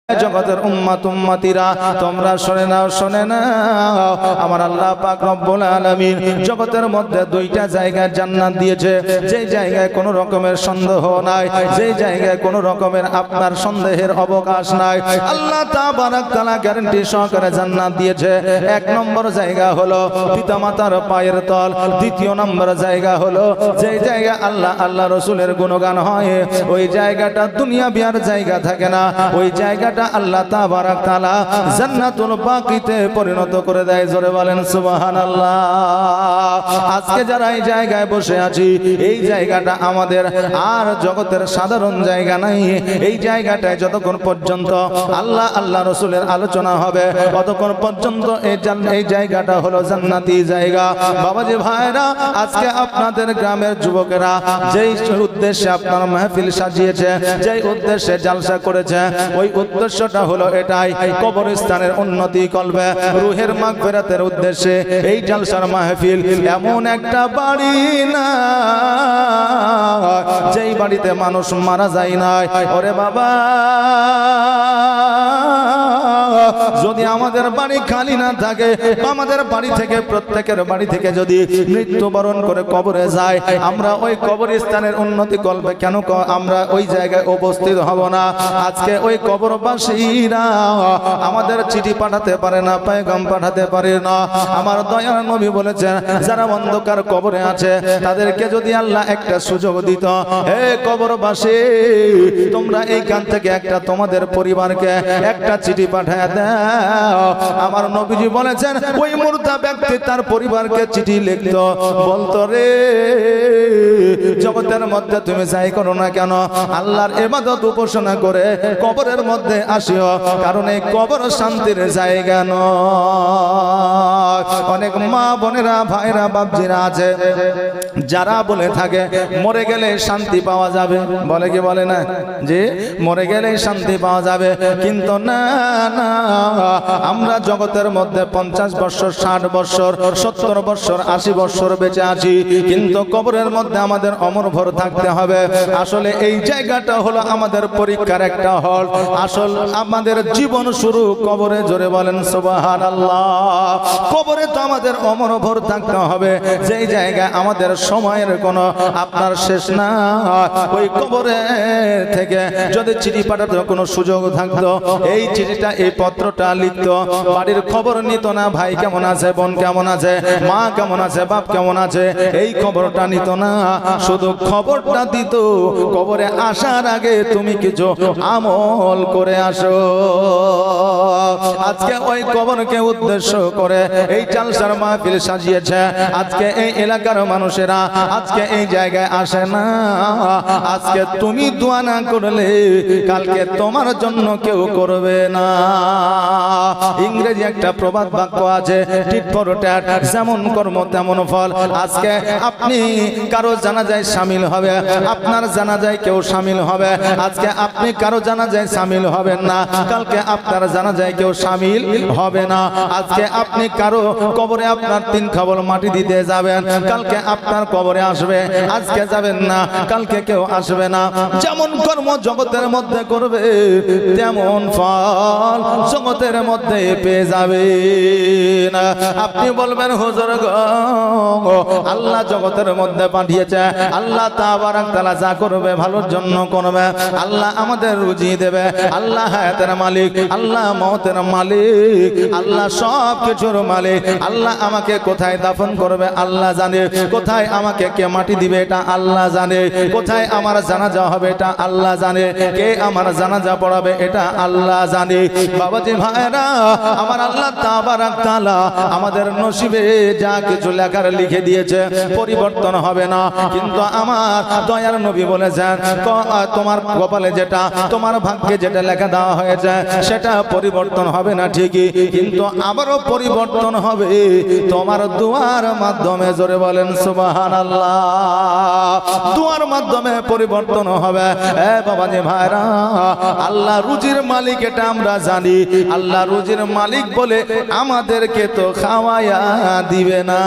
জগতের উম্মত উম্মতিরা তোমরা শুনে নাও আমার আল্লাহ পাক রব্বুল আলামিন জগতের মধ্যে দুইটা জায়গায় জান্নাত দিয়েছে, যেই জায়গায় কোনো রকমের সন্দেহ নাই, যেই জায়গায় কোনো রকমের আপনার সন্দেহের অবকাশ নাই। আল্লাহ তাবারক তাআলা গ্যারান্টি সহকারে জান্নাত দিয়েছে। এক নম্বর জায়গা হলো পিতামাতার পায়ের তল, দ্বিতীয় নম্বর জায়গা হলো যেই জায়গা আল্লাহ রাসূলের গুণগান হয়, ওই জায়গাটা দুনিয়া বিয়ার জায়গা থাকে না, ওই জায়গাটা আল্লাহ তাবারক তাআলা জান্নাতুল বাকিতে পরিণত করে দেয়। জোরে বলেন সুবহানাল্লাহ। আজকে যারা এই জায়গায় বসে আছি, এই জায়গাটা আমাদের আর জগতের সাধারণ জায়গা নাই। এই জায়গাটায় যতক্ষণ পর্যন্ত আল্লাহ রাসূলের আলোচনা হবে ততক্ষণ পর্যন্ত এই জায়গাটা হলো জান্নাতি জায়গা। বাবাজি ভাইরা, আজকে আপনাদের গ্রামের যুবকেরা যেই উদ্দেশ্যে আপনার মাহফিল সাজিয়েছে, যেই উদ্দেশ্যে জালসা করেছে, ওই উদ্দেশ্যটা হলো এটাই, কবরস্থানের উন্নতি করবে, রুহের মাগফিরাতের উদ্দেশ্যে এই জালসার মাহফিল। এমন একটা বাড়ি না যেই বাড়িতে মানুষ মারা যায় নাই। ওরে বাবা, যদি আমাদের বাড়ি খালি না থাকে, আমাদের বাড়ি থেকে প্রত্যেকের বাড়ি থেকে যদি মৃত্যুবরণ করে কবরে যায়, আমরা ওই কবরস্থানের উন্নতি করবে কেন? আমরা ওই জায়গায় উপস্থিত হব না। আজকে ওই কবরবাসীরা আমাদের চিঠি পাঠাতে পারে না, পেগাম পাঠাতে পারে না। আমার দয়ার নবী বলেছেন, যারা অন্ধকার কবরে আছে তাদেরকে যদি আল্লাহ একটা সুযোগ দিত, হে কবরবাসী, তোমরা এইখান থেকে একটা তোমাদের পরিবারকে একটা চিঠি পাঠায় দাও। আমার নবীজি বলেছেন, ওই মুর্দা ব্যক্তি তার পরিবারকে চিঠি লিখতো, বলতো, রে জগতের মধ্যে তুমি যাই করো না কেন, আল্লাহর ইবাদত উপাসনা করে কবরের মধ্যে আসিও, কারণ এই কবর শান্তির জায়গা নয়। অনেক মা বোনেরা, ভাইরা, বাপজিরা আছে যারা বলে থাকে মরে গেলে শান্তি পাওয়া যাবে। বলে কি বলে না যে মরে গেলে শান্তি পাওয়া যাবে? কিন্তু না না, আমরা জগতের মধ্যে 50 বছর, 60 বছর, 70 বছর, 80 বছর বেঁচে আছি, কিন্তু কবরের মধ্যে আমাদের অমর ভর থাকতে হবে। আসলে এই জায়গাটা হলো আমাদের পরীক্ষার একটা হল। আসল আমাদের জীবন শুরু কবরে। জোরে বলেন সুবহানাল্লাহ। কবরে তো আমাদের অমর ভর থাকতে হবে, যেই জায়গায় আমাদের সময়ের কোনো আপনার শেষ না। ওই কবরে থেকে যদি চিঠি পাঠাতে কোনো সুযোগ থাকতো, এই চিঠিটা, এই পত্রটা লিখতো, বাড়ির খবর নিত না, ভাই কেমন আছে, বোন কেমন আছে, মা কেমন আছে, বাপ কেমন আছে, এই খবরটা নিত না, শুধু খবরটা দিত কবরে আসার আগে তুমি কিছু আমল করে আসো। আজকে ওই কবরকে উদ্দেশ্য করে এই জালসার মাহফিল সাজিয়েছে। আজকে এই এলাকার মানুষেরা আজকে এই জায়গায় আসে না। আজকে তুমি দোয়া না করলে কালকে তোমার জন্য কেউ করবে না। ইংরেজি একটা প্রবাদ বাক্য আছে, টিট ফর ট্যাট, যেমন কর্ম তেমন ফল। আজকে আপনি কারো জানাজায় শামিল হবে, আপনার জানাজায় কেউ শামিল হবে। আজকে আপনি কারো জানাজায় শামিল হবেন না, কালকে আপনার জানাজায় কেউ শামিল হবে না। আজকে আপনি কারো কবরে আপনার 3 খাবল মাটি দিতে যাবেন, কালকে আপনার কবরে আসবে। আজকে যাবেন না, কালকে কেউ আসবে না। যেমন কর্ম জগতের মধ্যে করবে, তেমন ফল জগতের মধ্যে পেয়ে যাবে না। আপনি বলবেন, হুজুর গো, আল্লাহ জগতের মধ্যে পাঠিয়েছে, আল্লাহ তাবারক তাআলা যা করবে ভালোর জন্য করবে। আল্লাহ আমাদের রুজি দেবে, আল্লাহ হায়াতের মালিক, আল্লাহ মওতের মালিক, আল্লাহ সব কিছুর মালিক। আল্লাহ আমাকে কোথায় দাফন করবে আল্লাহ জানে, কোথায় আমাকে কে মাটি দিবে এটা আল্লাহ জানে, কোথায় আমার জানাজা হবে এটা আল্লাহ জানে, কে আমার জানাজা পড়াবে এটা আল্লাহ জানে। বাবাজি ভাইরা, আমার আল্লাহ তাবারক তাআলা আমাদের নসিবে যা কিছু লেখার লিখে দিয়েছে পরিবর্তন হবে না। কিন্তু আমার দয়ার নবী বলেছেন, তোমার কপালে যেটা, তোমার ভাগ্যে যেটা লেখা দেওয়া হয়েছে সেটা পরিবর্তন হবে না ঠিকই, কিন্তু আবারও পরিবর্তন হবে তোমার দোয়ার মাধ্যমে। জোরে বলেন সুবহানাল্লাহ। সুবহানাল্লাহ। দুয়ার মাধ্যমে পরিবর্তন হবে। এ বাবাজি ভাইরা, আল্লাহ রুজির মালিক এটা আমরা জানি। আল্লাহ রুজির মালিক বলে আমাদেরকে তো খাওয়ায়া দিবে না,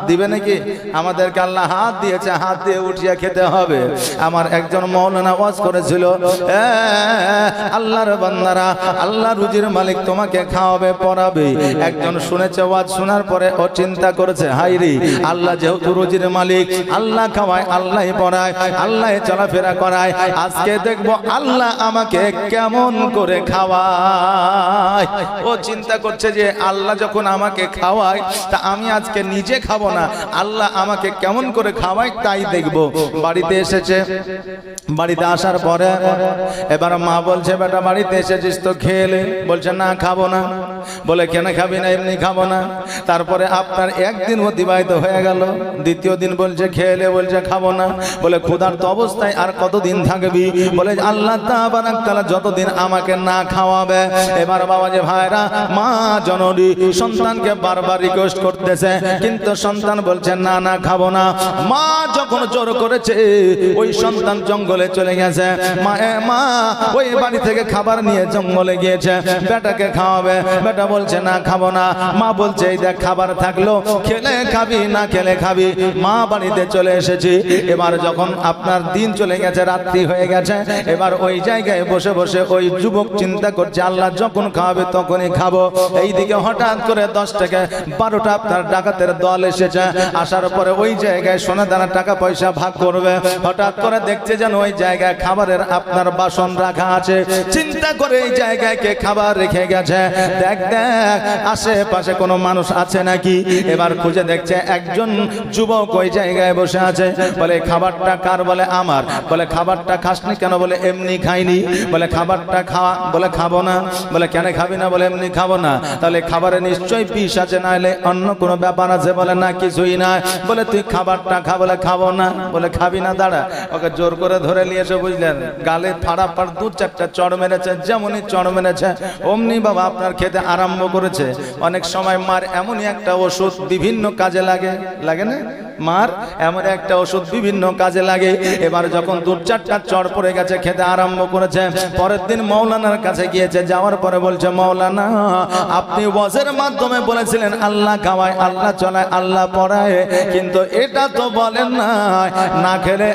দিবে নাকি? আমাদেরকে আল্লাহ হাত দিয়েছে, হাত দিয়ে উঠিয়ে খেতে হবে। আমার একজন মাওলানা ওয়াজ করেছিল, আল্লাহর বান্দারা, আল্লাহ রুজির মালিক তোমাকে খাওয়াবে পড়াবে। একজন শুনেছে, ওয়াজ শোনার পরে ও চিন্তা করেছে, হাই রে, আল্লাহ যেহেতু রুজির মালিক, আল্লাহ খাওয়ায়, আল্লাহ পড়ায়, আল্লাহ চলাফেরা করায়, আজকে দেখবো আল্লাহ আমাকে কেমন করে খাওয়ায়। ও চিন্তা করছে যে আল্লাহ যখন আমাকে খাওয়ায়, তা আমি আজকে নিজে খাবো না, আল্লাহ আমাকে কেমন করে খাওয়ায় তাই দেখবো। বাড়িতে এসেছে, বাড়িতে আসার পরে এবার মা বলছে, বেটা বাড়িতে এসেছিস তো খেলে? বলছে না খাবো না। বলে কেন খাবি না? এমনি খাবো না। তারপরে আপনার একদিন অতিবাহিত হয়ে গেল, দ্বিতীয় দিন বলছে খেলে, বলছে খাবো না। বলে ক্ষুধার্ত অবস্থায় আর কতদিন থাকবি? বলে আল্লাহ তাআলা যতদিন আমাকে না খাওয়াবে। এবার বাবাজি ভাইরা, মা জননী সন্তানকে বারবার রিকোয়েস্ট করতেছে, কিন্তু সন্তান বলছে না না খাবো না। মা যখন জোর করেছে, ওই সন্তান জঙ্গলে চলে গেছে। মা ওই বাড়ি থেকে খাবার নিয়ে জঙ্গলে গিয়েছে, বেটাকে খাওয়াবে। বেটা বলছে না খাবো না। মা বলছে এই দেখ খাবার থাকলো, খেলে খাবি না খেলে খাবি। মা বাড়িতে চলে এসেছি। এবার যখন আপনার দিন চলে গেছে, রাত্রি হয়ে গেছে, এবার ওই জায়গায় বসে বসে ওই যুবক চিন্তা করছে, আল্লাহ যখন খাওয়াবে তখনই খাবো। এইদিকে হঠাৎ করে 10 থেকে 12টা আপনার ডাকাতের দল এসেছে। আসার পরে ওই জায়গায় সোনা দানা টাকা পয়সা ভাগ করবে। হঠাৎ করে দেখছে যেন ওই জায়গায় খাবারের আপনার বাসন রাখা আছে। চিন্তা করে এই জায়গায় কে খাবার রেখে গেছে, দেখ দেখ আশেপাশে কোনো মানুষ আছে নাকি। এবার খুঁজে দেখছে একজন যুবক ওই জায়গায় বসে আছে। বলে খাবারটা কার? বলে আমার। বলে খাবারটা খাসনি কেন? বলে এমনি খাইনি। বলে খাবারটা খাওয়া? বলে খাবো না। বলে কেন খাবি না? বলে এমনি খাবো না। তাহলে খাবারে নিশ্চয়ই বিষ আছে, না হলে অন্য কোনো ব্যাপার আছে? বলে না, কিছুই না। বলে তুই খাবারটা খা। বলে খাবো না। বলে খাবি না, দাঁড়া। ওকে জোর করে ধরে নিয়েছে, বুঝলেন, গালে ফাড়াফাড় 2-4টা চড় মেরেছে। যেমনই চড় মেরেছে অমনি বাবা আপনার খেতে আরম্ভ করেছে। অনেক সময় মার এমনই একটা ওষুধ বিভিন্ন কাজে লাগে, লাগে না? মার এমন একটা ওষুধ বিভিন্ন কাজে লাগে। এবার যখন 2-4টা চড় পড়ে গেছে, খেতে আরম্ভ করেছে। পরের দিন মাওলানার কাছে গিয়েছে। যাওয়ার পরে বলছে, মাওলানা আপনি ওয়াজের মাধ্যমে বলেছিলেন আল্লাহ খাওয়ায়, আল্লাহ চলায়, আল্লাহ পড়ায়, কিন্তু এটা তো বলেন না না খেলে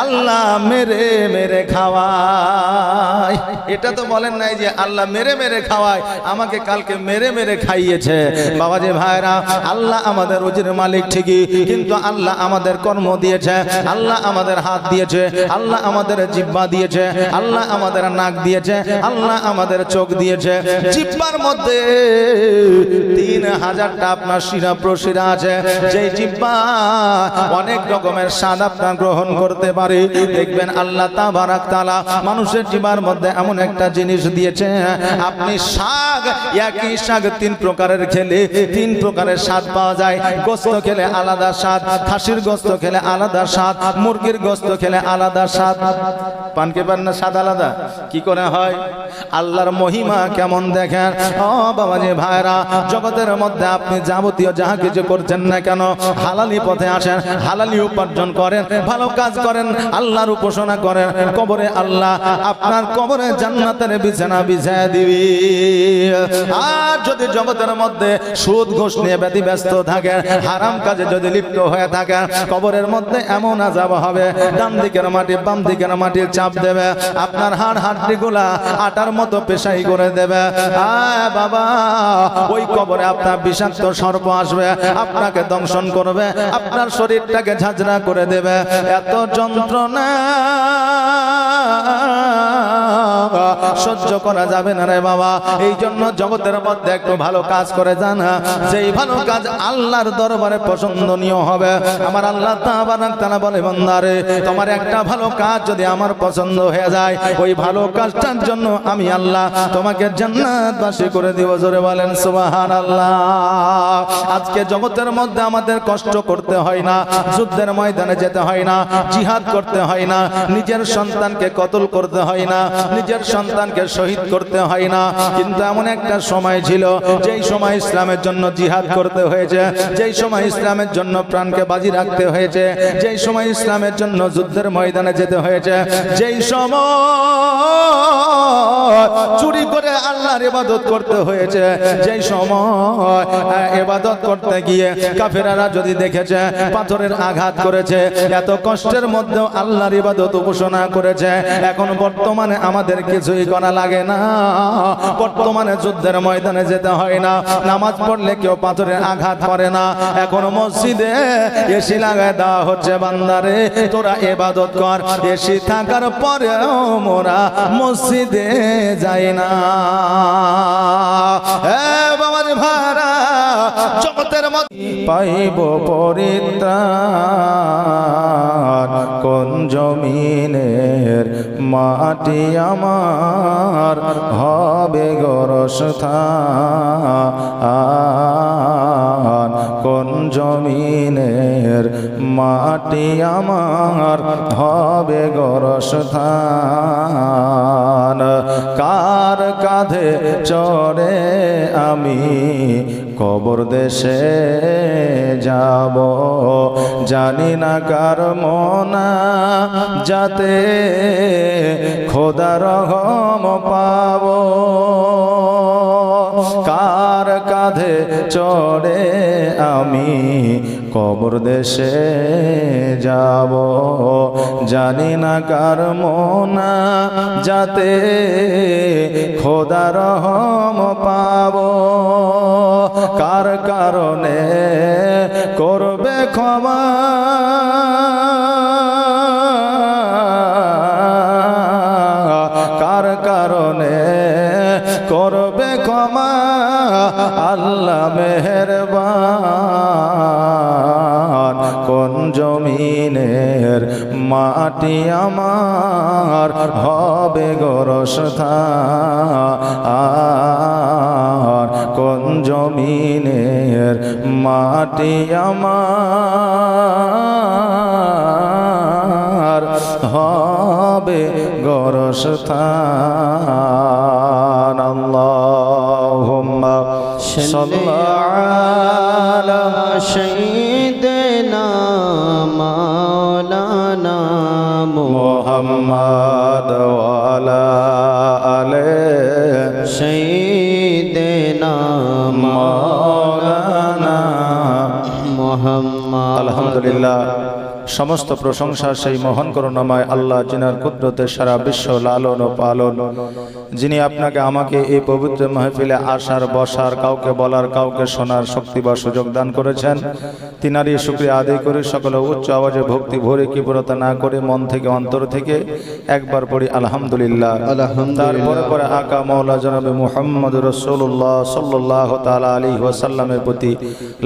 আল্লাহ মেরে মেরে খাওয়ায়। এটা তো বলেন নাই যে আল্লাহ মেরে মেরে খাওয়ায়, আমাকে কালকে মেরে মেরে খাইয়েছে। বাবাজি ভাইরা, আল্লাহ আমাদের রুজির মালিক ঠিকই, কিন্তু আল্লাহ আমাদের কর্ম দিয়েছে, আল্লাহ আমাদের হাত দিয়েছে, আল্লাহ আমাদের জিহ্বা দিয়েছে, আল্লাহ আমাদের নাক দিয়েছে, আল্লাহ আমাদের চোখ দিয়েছে। জিহ্বার মধ্যে 3000টা আপনার শিরা প্রশিরা আছে। যেই জিহ্বা অনেক রকমের স্বাদ আপনার গ্রহণ করতে পারে। দেখবেন আল্লাহ তাবারাক তাআলা মানুষের জিহ্বার মধ্যে এমন একটা জিনিস দিয়েছে, আপনি শাক, একই শাক 3 প্রকারের খেলে 3 প্রকারের স্বাদ পাওয়া যায়। গোশত খেলে আলাদা স্বাদ, খাসির গোশত খেলে আলাদা স্বাদ, মুরগির গোশত খেলে আলাদা স্বাদ। পানকে পান না স্বাদ আলাদা? কি করে হয়? আল্লাহর মহিমা কেমন দেখেন। ও বাবাজি ভাইরা, জগতের মধ্যে আপনি যাবতীয় যাহা কিছু করছেন না কেন, হালালি পথে আসেন, হালালি উপার্জন করেন, ভালো কাজ করেন, আল্লাহর উপাসনা করেন। কবরে আল্লাহ আপনার কবরে জান্নাতের বিছানা বিছায়া দিবি। আর যদি জগতের মধ্যে সুদ ঘুষ নিয়ে ব্যতিব্যস্ত থাকেন, হারাম কাজে যদি লিপ্ত হয়ে থাকেন, কবরের মধ্যে এমন আযাব হবে, ডান দিকের মাটি বাম দিকের মাটির চাপ দেবে, আপনার হাড় হাড্ডিগুলা আটার মতো পেশাই করে দেবে। বাবা, ওই কবরে আপনার বিষাক্ত সর্প আসবে, আপনাকে দংশন করবে, আপনার শরীরটাকে ঝাঁঝরা করে দেবে। এত যন্ত্রণা সহ্য করা যাবে না রে বাবা। এই জন্য জগতের মধ্যে একটু ভালো কাজ করে জানা, যেই ভালো কাজ আল্লাহর দরবারে পছন্দনীয় হবে। আমার আল্লাহ তাআলা বলে, বান্দারে তোমার একটা ভালো কাজ যদি আমার পছন্দ হয়ে যায়, ওই ভালো কাজটার জন্য আমি আল্লাহ তোমাকে জান্নাতবাসী করে দিব। জোরে বলেন সুবহানাল্লাহ। আজকে জগতের মধ্যে আমাদের কষ্ট করতে হয় না, যুদ্ধের ময়দানে যেতে হয় না, জিহাদ করতে হয় না, নিজের সন্তানকে কতল করতে হয় না, নিজের সন্তান প্রাণকে শহীদ করতে হয় না, কিন্তু এমন একটা সময় ছিল যেই সময় ইসলামের জন্য জিহাদ করতে হয়েছে, যেই সময় ইসলামের জন্য প্রাণকে বাজি রাখতে হয়েছে, যেই সময় ইসলামের জন্য যুদ্ধের ময়দানে যেতে হয়েছে, যেই সময় চুরি করে আল্লাহর ইবাদত করতে হয়েছে, যেই সময় ইবাদত করতে গিয়ে কাফেররা যদি দেখেছে পাথরের আঘাত করেছে, এত কষ্টের মধ্যেও আল্লাহর ইবাদত উপাসনা করেছে, এখন বর্তমানে আমাদের কিছুই করা লাগে না। বর্তমানে যুদ্ধের ময়দানে যেতে হয় না, নামাজ পড়লে কেউ পাথরের আঘাত করে না, এখন মসজিদে এসি লাগায় দেওয়া হচ্ছে, বান্দারে তোরা ইবাদত কর। এসি থাকার পরেও মোরা মসজিদে যাই না। বাবার ভাড়া জগতের মধ্যে পাইব পরিত্রাণ, কোন জমিনের মাটি আমার হবে গোরস্থান, কোন জমিনের মাটি আমার হবে গোরস্থান। কার কাঁধে চড়ে আমি কবর দেশে যাব, জানি না কার মনা যাতে খোদার রহম পাব। কার কাঁধে চড়ে আমি কবর দেশে যাব, জানি না কার মনা যাতে খোদা রহম পাব। কার কারণে করবে ক্ষমা, কার কারণে করবে ক্ষমা আল্লাহ মেহেরবান, কোন জমিনের মাটি আমার হবে গোরস্থান, কোন জমিনের মাটি আমার হবে গোরস্থান। আল্লাহুম্মা সাল্লি আলা সাইয়্যিদিনা মাওলানা মুহাম্মদ ওয়া আলা আলি সাইয়্যিদিনা মাওলানা মুহাম্মদ। আলহামদুলিল্লাহ, সমস্ত প্রশংসা সেই মহান করুণাময় আল্লাহ, যিনার কুদরতে সারা বিশ্ব লালন ও পালন, যিনি আপনাকে আমাকে এই পবিত্র মাহফিলে আসার, বসার, কাউকে বলার, কাউকে শোনার শক্তি বা সুযোগ দান করেছেন। তিনারই শুকরিয়া আদায় করে সকলে উচ্চ আওয়াজে ভক্তি ভরে কৃপণতা না করে মন থেকে অন্তর থেকে একবার পড়ি আলহামদুলিল্লাহ। তারপরে পরে আকা মৌলা জনাবে মুহাম্মদ রাসূলুল্লাহ সাল্লাল্লাহু তাআলা আলাইহি ওয়াসাল্লামের প্রতি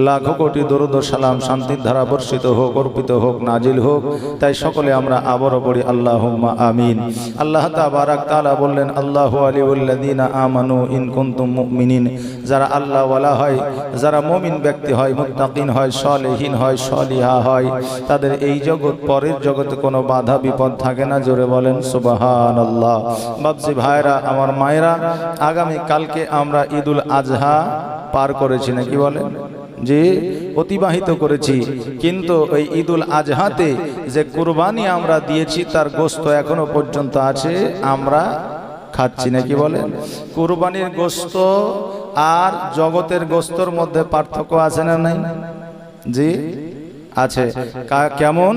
লাখো কোটি দরুদ ও সালাম শান্তির ধারা বর্ষিত হোক, অর্পিত হোক, নাজিল হোক। তাই সকলে আমরা আবারও পড়ি আল্লাহুম্মা আমিন। আল্লাহ তাবারাক তাআলা বললেন, আল্লাহু আলিউল্লাযিনা আমানু ইন কুনতুম মুমিনিন। যারা আল্লাহ ওয়ালা হয়, যারা মুমিন ব্যক্তি হয়, মুত্তাকিন হয়, সালেহীন হয়, সলিহা হয়, তাদের এই জগৎ পরের জগতে কোনো বাধা বিপদ থাকে না। জোরে বলেন সুবহানাল্লাহ। বাপজি ভাইরা, আমার মায়েরা, আগামী কালকে আমরা ঈদুল আজহা পার করেছি, নাকি বলেন? যে অতিবাহিত করেছি, কিন্তু ওই ঈদুল আজহাতে যে কুরবানি আমরা দিয়েছি তার গোশত এখনো পর্যন্ত আছে, আমরা খাচ্ছি, নাকি বলেন? কুরবানির গোশত আর জগতের গোশতর মধ্যে পার্থক্য আছে না নাই? জি আছে। কেমন?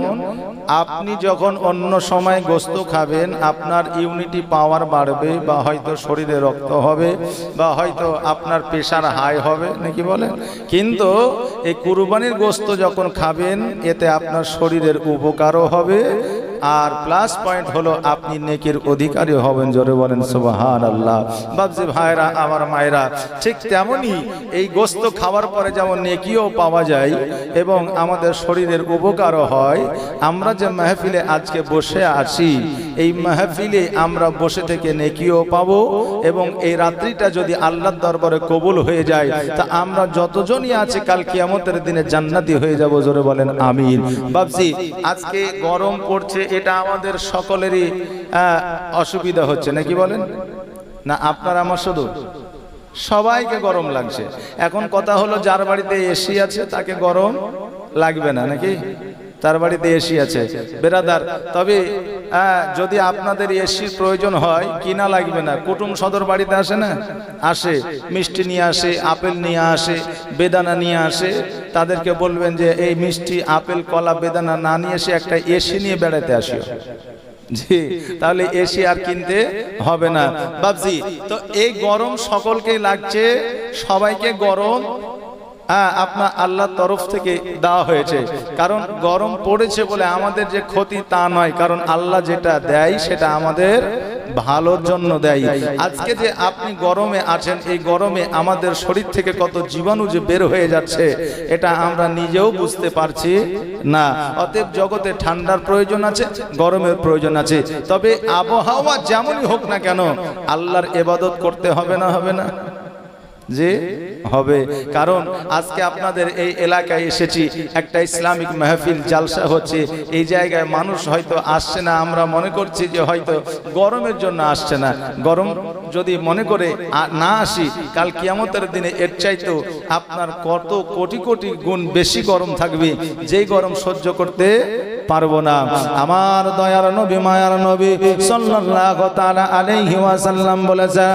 আপনি যখন অন্য সময় গোশত খাবেন আপনার ইমিউনিটি পাওয়ার বাড়বে, বা হয়তো শরীরে রক্ত হবে, বা হয়তো আপনার প্রেশার হাই হবে, নাকি বলেন? কিন্তু এই কুরবানির গোশত যখন খাবেন এতে আপনার শরীরের উপকারও হবে, আর প্লাস পয়েন্ট হলো আপনি নেকির অধিকারী হবেন। জোরে বলেন সুবহানাল্লাহ। বাপজি ভাইরা, আমার মায়েরা, ঠিক তেমনি এই গোশত খাওয়ার পরে যেমন নেকিও পাওয়া যায় এবং আমাদের শরীরের উপকারও হয়, আমরা যে মাহফিলে আজকে বসে আছি এই মাহফিলে আমরা বসে থেকে নেকিও পাবো, এবং এই রাত্রিটা যদি আল্লাহর দরবারে কবুল হয়ে যায় তা আমরা যতজনই আছি কাল কিয়ামতের দিনে জান্নাতি হয়ে যাব। জোরে বলেন আমিন। বাপজি, আজকে গরম পড়ছে, এটা আমাদের সকলেরই অসুবিধা হচ্ছে, নাকি বলেন? না আপনার আমার শুধু? সবাইকে গরম লাগছে। এখন কথা হলো যার বাড়িতে এসি আছে তাকে গরম লাগবে না নাকি? তার বাড়িতে এসি আছে বেরাদার। তবে যদি আপনাদের এসির প্রয়োজন হয় কিনা লাগবে না, কুটুম সদর বাড়িতে আসে না, আসে মিষ্টি নিয়ে আসে, আপেল নিয়ে আসে, বেদানা নিয়ে আসে, তাদেরকে বলবেন যে এই মিষ্টি আপেল কলা বেদানা না নিয়ে এসে একটা এসি নিয়ে বেড়াতে আসিও। জি, তাহলে এসি আর কিনতে হবে না বাবজি। তো এই গরম সকলকেই লাগছে, সবাইকে গরম আপনার আল্লাহর তরফ থেকে দেওয়া হয়েছে। কারণ গরম পড়েছে বলে আমাদের যে ক্ষতি তা নয়, কারণ আল্লাহ যেটা দেয় সেটা আমাদের ভালোর জন্য দেয়। আজকে যে আপনি গরমে আছেন, এই গরমে আমাদের শরীর থেকে কত জীবাণু যে বের হয়ে যাচ্ছে এটা আমরা নিজেও বুঝতে পারছি না। অতএব জগতে ঠান্ডার প্রয়োজন আছে, গরমের প্রয়োজন আছে। তবে আবহাওয়া যেমনই হোক না কেন আল্লাহর ইবাদত করতে হবে না? হবে না? যে হবে। কারণ আজকে আপনাদের এই এলাকায় এসেছি, একটা ইসলামিক মাহফিল জালসা হচ্ছে, এই জায়গায় মানুষ হয়তো আসছে না, আমরা মনে করছি যে হয়তো গরমের জন্য আসছে না। গরম যদি মনে করে না আসি, কাল কিয়ামতের দিনে এর চাইতো আপনার কত কোটি কোটি গুণ বেশি গরম থাকবে, যেই গরম সহ্য করতে পারবো না। আমার দয়ার নবী মায়ার নবী সাল্লাল্লাহু তাআলা আলাইহি ওয়াসাল্লাম বলেছে,